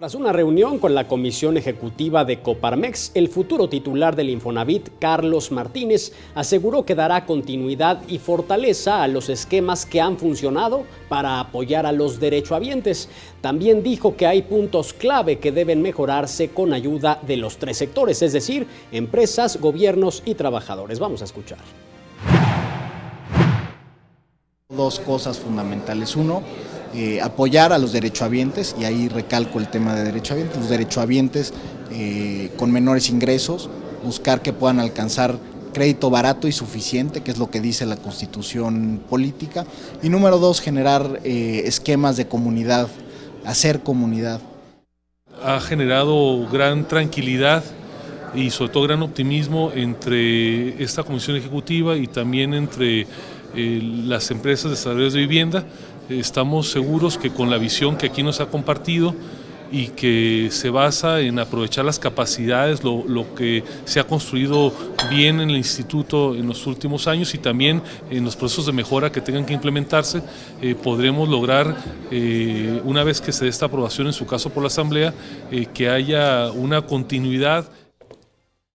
Tras una reunión con la Comisión Ejecutiva de Coparmex, el futuro titular del Infonavit, Carlos Martínez, aseguró que dará continuidad y fortaleza a los esquemas que han funcionado para apoyar a los derechohabientes. También dijo que hay puntos clave que deben mejorarse con ayuda de los tres sectores, es decir, empresas, gobiernos y trabajadores. Vamos a escuchar. Dos cosas fundamentales. Uno, apoyar a los derechohabientes, y ahí recalco el tema de derechohabientes. Los derechohabientes con menores ingresos, buscar que puedan alcanzar crédito barato y suficiente, que es lo que dice la Constitución política. Y número dos, generar esquemas de comunidad, hacer comunidad. Ha generado gran tranquilidad y sobre todo gran optimismo entre esta comisión ejecutiva y también entre las empresas desarrolladoras de vivienda. Estamos seguros que con la visión que aquí nos ha compartido y que se basa en aprovechar las capacidades, lo que se ha construido bien en el instituto en los últimos años y también en los procesos de mejora que tengan que implementarse, podremos lograr, una vez que se dé esta aprobación en su caso por la Asamblea, que haya una continuidad